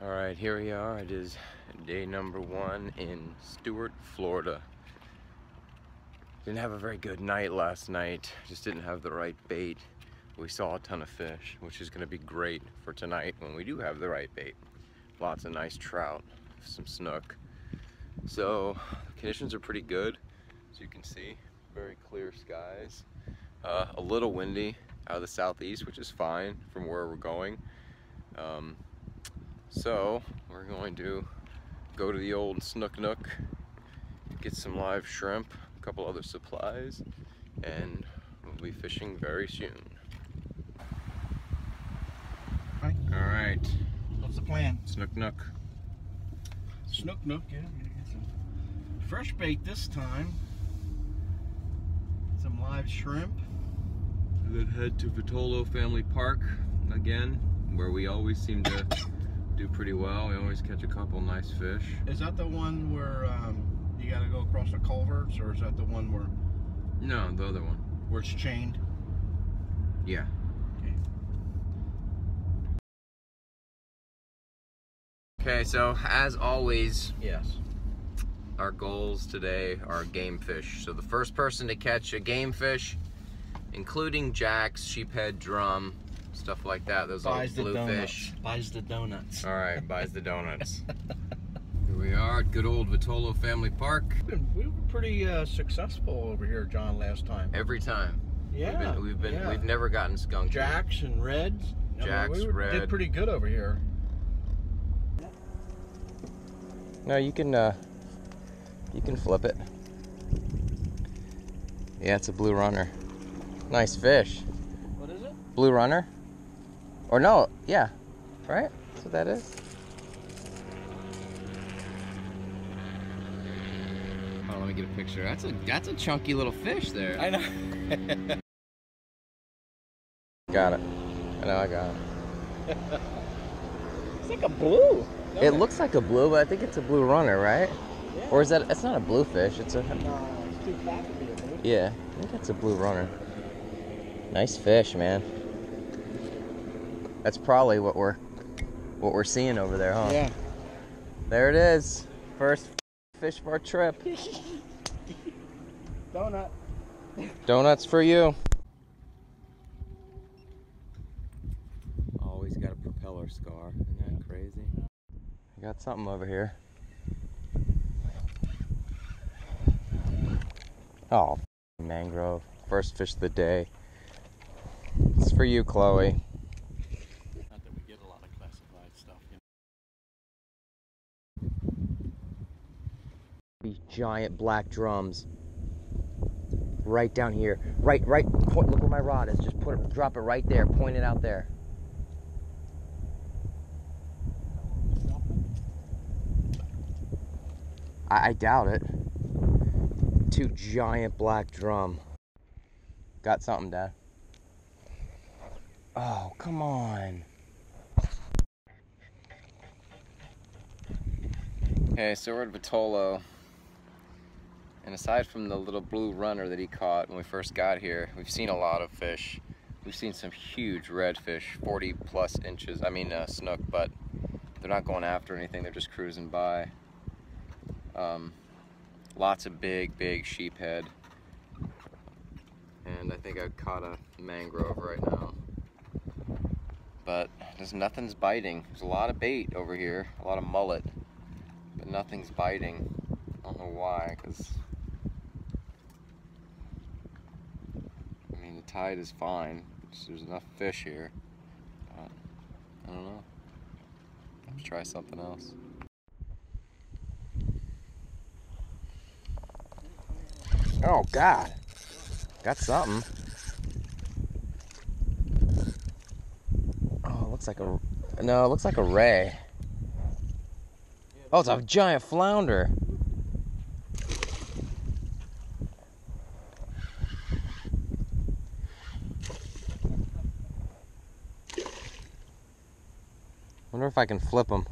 Alright, here we are. It is day number 1 in Stuart, Florida. Didn't have a very good night last night. Just didn't have the right bait. We saw a ton of fish, which is going to be great for tonight when we do have the right bait. Lots of nice trout, some snook. So, the conditions are pretty good. As you can see, very clear skies. A little windy out of the southeast, which is fine from where we're going. So we're going to go to the old Snook Nook, get some live shrimp, a couple other supplies, and we'll be fishing very soon. All right. What's the plan? Snook Nook. Snook Nook, yeah. Fresh bait this time. Some live shrimp. And then head to Vitolo Family Park again, where we always seem to do pretty well. We always catch a couple nice fish. Is that the one where you got to go across the culverts, or is that the one where? No, the other one. Where it's chained? Yeah. Okay, so as always, Yes. our goals today are game fish. So the first person to catch a game fish, including jacks, sheephead, drum, stuff like that, those little blue fish. Buys the donuts. All right, buys the donuts. Here we are at good old Vitolo Family Park. We were pretty successful over here, John, last time. Every time. Yeah. We've never gotten skunked. Jacks and reds. Jacks, we red. did pretty good over here. No, you can flip it. Yeah, it's a blue runner. Nice fish. What is it? Blue runner? Or no, yeah, right? That's what that is. Oh, let me get a picture. That's a chunky little fish there. I know. Got it. I know I got it. It's like a blue. It looks like a blue, but I think it's a blue runner, right? Yeah. Or is that? It's not a blue fish. It's a. No, it's too fat to be a blue. Yeah, I think it's a blue runner. Nice fish, man. That's probably what we're seeing over there, huh? Yeah. There it is. First fish for our trip. Donut. Donuts for you. Always got a propeller scar. Isn't that crazy? I got something over here. Oh, mangrove. First fish of the day. It's for you, Chloe. Not that we get a lot of classified stuff. These giant black drums. Right down here. Right. Point, look where my rod is. Just drop it right there. Point it out there. I doubt it. Two giant black drum. Got something, Dad. Oh, come on. Okay, so we're at Vitolo. And aside from the little blue runner that he caught when we first got here, we've seen a lot of fish. We've seen some huge redfish, 40 plus inches. I mean snook, but they're not going after anything. They're just cruising by. Lots of big sheephead. And I think I caught a mangrove right now. But nothing's biting. There's a lot of bait over here, a lot of mullet, but nothing's biting. I don't know why, because I mean the tide is fine. There's enough fish here, but I don't know. Let's try something else. Oh God, got something. Oh, it looks like it looks like a ray. Oh, it's a giant flounder. Wonder if I can flip them.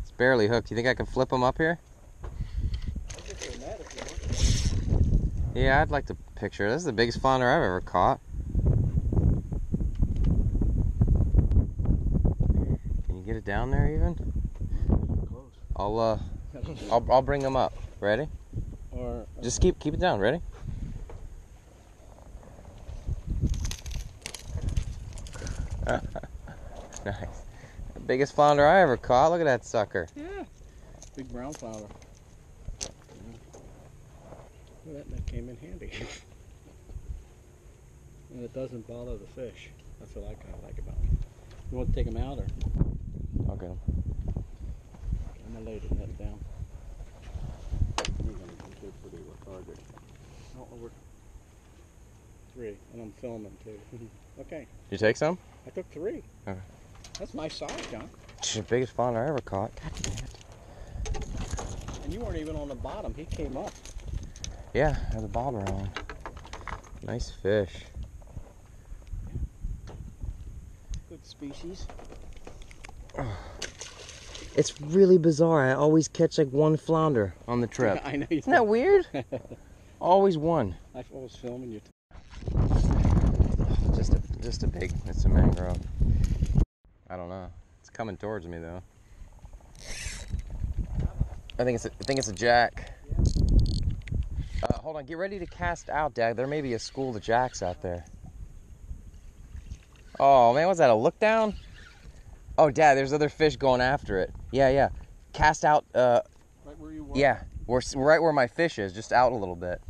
It's barely hooked. You think I can flip them up here? Yeah, I'd like to picture. This is the biggest flounder I've ever caught. it down there even? Close. I'll bring them up. Ready? Or just keep it down. Ready? Nice. The biggest flounder I ever caught. Look at that sucker. yeah, big brown flounder. Well, that came in handy. And it doesn't bother the fish. That's what I kind of like about it. You want to take them out, or? I'll get them. I'm gonna lay the net down. You're gonna do pretty lethargic. Oh, we're 3, and I'm filming too. Okay. You take some? I took 3. Okay. That's my size, John. It's the biggest flounder I ever caught. God damn it. And you weren't even on the bottom. He came up. Yeah, I had the bobber on. Nice fish. Good species. It's really bizarre. I always catch like one flounder on the trip. I know you. Isn't that weird? Always one. I was filming you. Just a big. It's a mangrove. I don't know. It's coming towards me though. I think it's a jack. Hold on. Get ready to cast out, Dad. There may be a school of jacks out there. Oh man, was that a look down? Oh, Dad, there's other fish going after it. Yeah. Cast out. Right where you were? Yeah, we're right where my fish is, just out a little bit.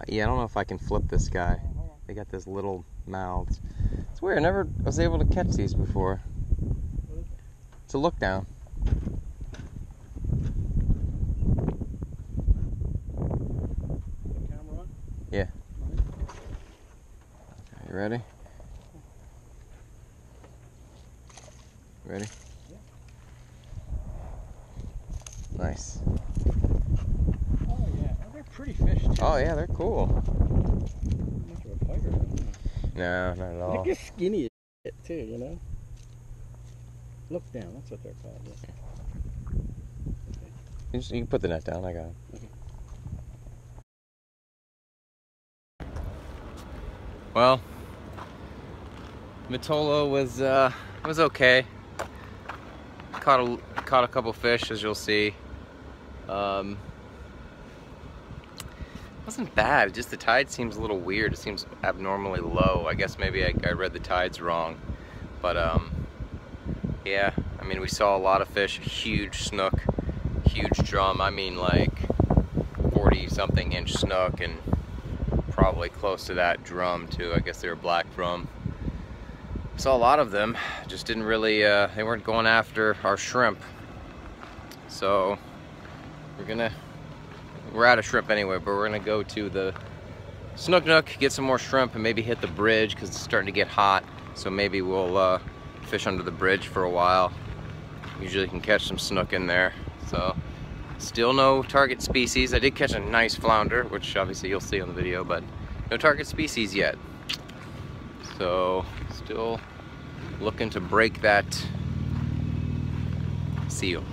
Yeah, I don't know if I can flip this guy. They got this little mouths. It's weird. I never was able to catch these before. It's a look down. Camera on? Yeah. Okay, you ready? Ready? Yeah. Nice. Oh yeah, they're pretty fish too. Oh yeah, they're cool. Much of a fighter, though. No, not at all. They're just skinny as shit too, you know. Look down. That's what they're called. Yeah. You can put the net down. I got it. Okay. Well, Mitolo was okay. Caught a couple fish, as you'll see. Wasn't bad. Just the tide seems a little weird. It seems abnormally low. I guess maybe I read the tides wrong. But yeah. I mean, we saw a lot of fish. Huge snook, huge drum. I mean, like 40-something inch snook, and probably close to that drum too. I guess they were black drum. Saw a lot of them. Just didn't really. They weren't going after our shrimp. So we're out of shrimp anyway, but we're gonna go to the Snook Nook, get some more shrimp, and maybe hit the bridge because it's starting to get hot. So maybe we'll fish under the bridge for a while. Usually can catch some snook in there. So still no target species. I did catch a nice flounder, which obviously you'll see on the video, but no target species yet. So still looking to break that seal.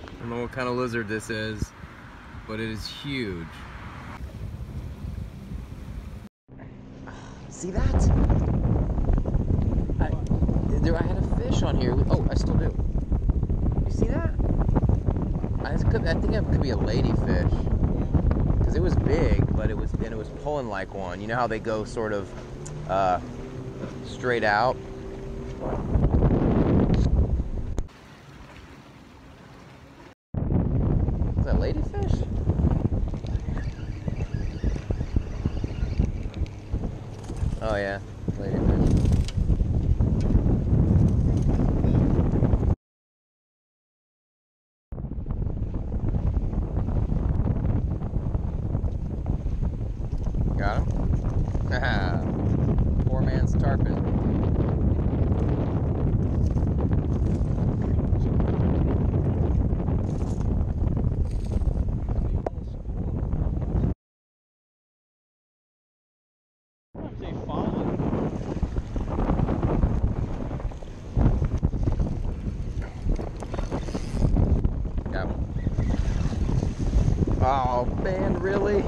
I don't know what kind of lizard this is, but it is huge. See that? I had a fish on here. Oh, I still do. You see that? I think it could be a ladyfish, because it was big, but it was pulling like one. You know how they go sort of straight out. Is that ladyfish? Oh yeah, ladyfish. Got him? Poor man's tarpon. really?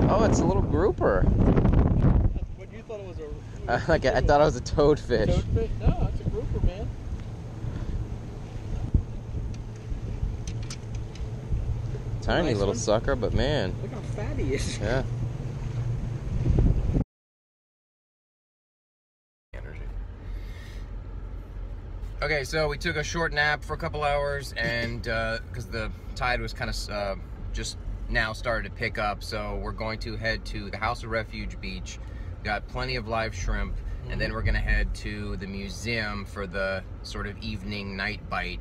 Oh, it's a little grouper. What you thought it was a... Like I thought it was a toadfish. Toadfish? No, it's a grouper, man. Tiny Nice little one. sucker, but man. Look how fat he is. Yeah. Okay, so we took a short nap for a couple hours, and because the tide was kind of just now started to pick up, so we're going to head to the House of Refuge beach. Got plenty of live shrimp, and then we're going to head to the museum for the sort of evening night bite.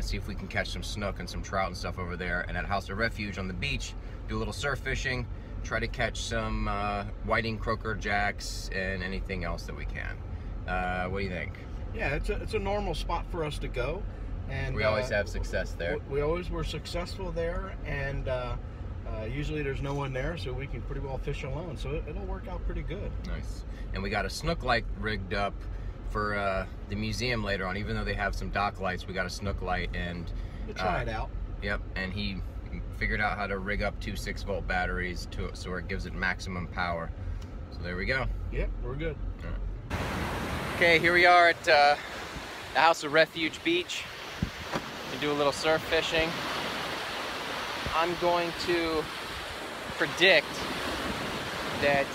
See if we can catch some snook and some trout and stuff over there. And at House of Refuge on the beach, do a little surf fishing, try to catch some whiting, croaker, jacks, and anything else that we can. What do you think? Yeah, it's a normal spot for us to go, and We always have success there. We always were successful there, and usually there's no one there, so we can pretty well fish alone. So it'll work out pretty good. Nice. And we got a snook light rigged up for the museum later on. Even though they have some dock lights, we got a snook light, and We'll try it out. Yep, and he figured out how to rig up two 6-volt batteries to it so it gives it maximum power. So there we go. Yep, we're good. All right. Okay, here we are at the House of Refuge beach. We do a little surf fishing. I'm going to predict that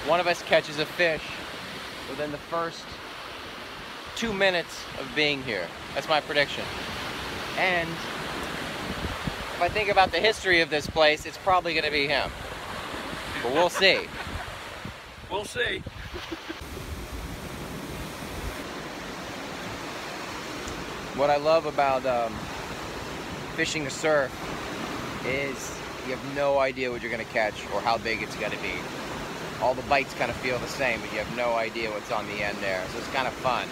one of us catches a fish within the first 2 minutes of being here. That's my prediction. And if I think about the history of this place, it's probably going to be him. But we'll see. We'll see. What I love about fishing the surf is you have no idea what you're going to catch or how big it's going to be. All the bites kind of feel the same, but you have no idea what's on the end there. So it's kind of fun.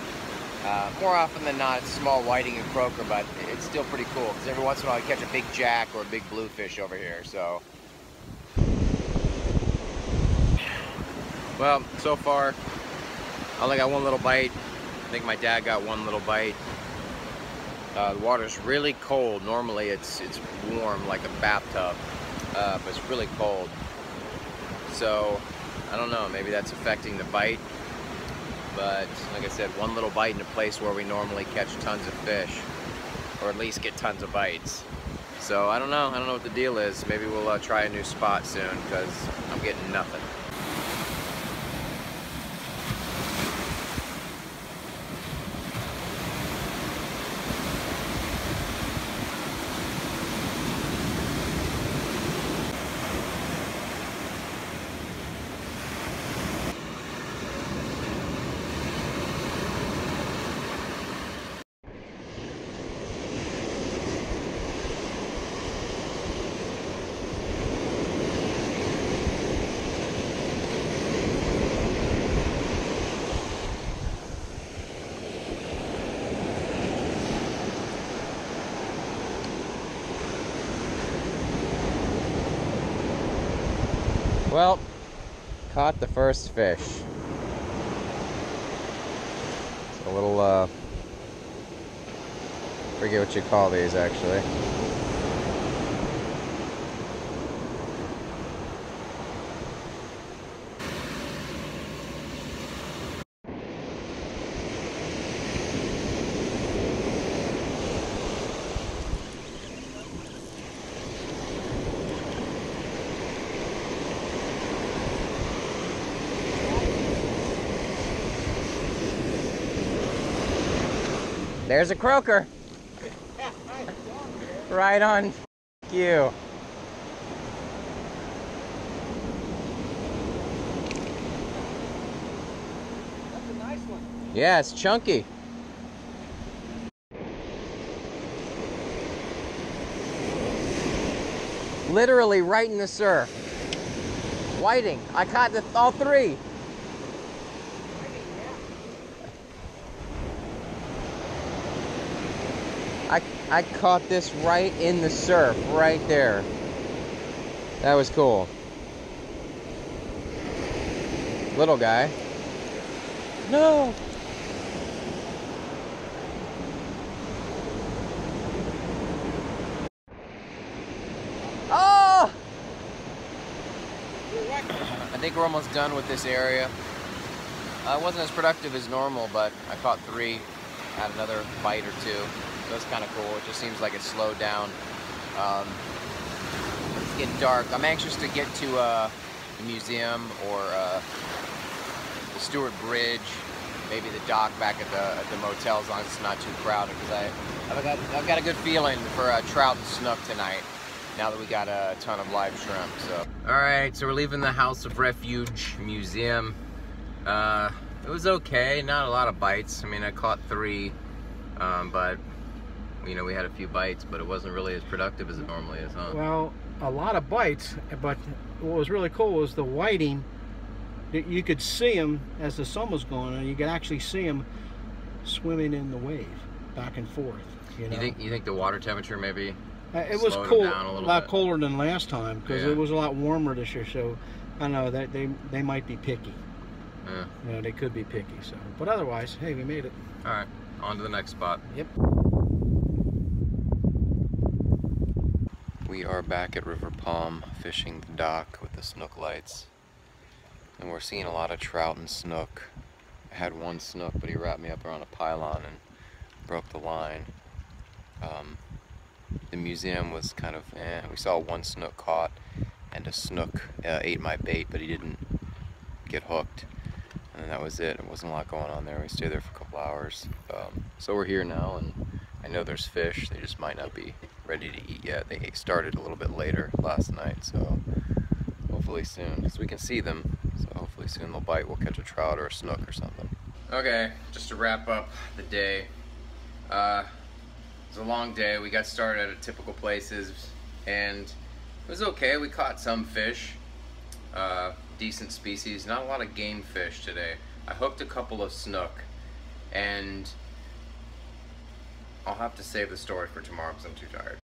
More often than not, it's small whiting and croaker, but it's still pretty cool because every once in a while you catch a big jack or a big bluefish over here. So, well, so far I only got one little bite. I think my dad got one little bite. The water's really cold. Normally it's warm like a bathtub, but it's really cold. So I don't know, maybe that's affecting the bite. But like I said, one little bite in a place where we normally catch tons of fish, or at least get tons of bites. So I don't know what the deal is. Maybe we'll try a new spot soon because I'm getting nothing. Well, caught the first fish. It's a little, forget what you call these actually. There's a croaker. Right on you. That's a nice one. Yeah, it's chunky. Literally right in the surf. Whiting. I caught all three. I caught this right in the surf, right there. That was cool. Little guy. No! Oh! think we're almost done with this area. It wasn't as productive as normal, but I caught 3, had another bite or 2. So it's kind of cool. It just seems like it's slowed down. It's getting dark. I'm anxious to get to the museum or the Stuart Bridge, maybe the dock back at the motel, as long as it's not too crowded, because I've got a good feeling for trout and snook tonight, now that we got a ton of live shrimp. So, all right, so we're leaving the House of Refuge Museum. It was okay, not a lot of bites. I mean, I caught 3, but you know, we had a few bites, but it wasn't really as productive as it normally is, huh? Well, a lot of bites, but what was really cool was the whiting. You could see them as the sun was going on. You could actually see them swimming in the wave, back and forth. You know? You think the water temperature maybe it was slowed cool, them down a a little lot bit? colder than last time, because Yeah. it was a lot warmer this year. So I know that they might be picky. Yeah. You know, they could be picky. So, but otherwise, hey, we made it. All right, on to the next spot. Yep. We are back at River Palm fishing the dock with the snook lights, and we're seeing a lot of trout and snook. I had 1 snook, but he wrapped me up around a pylon and broke the line. The museum was kind of we saw 1 snook caught, and a snook ate my bait, but he didn't get hooked, and that was it. There wasn't a lot going on there. We stayed there for a couple hours. So we're here now, and I know there's fish. They just might not be ready to eat yet. They started a little bit later last night, so hopefully soon, because we can see them, so hopefully soon they'll bite. We'll catch a trout or a snook or something. Okay, just to wrap up the day. It was a long day. We got started at typical places, and it was okay. We caught some fish, decent species, not a lot of game fish today. I hooked a couple of snook, and I'll have to save the story for tomorrow because I'm too tired.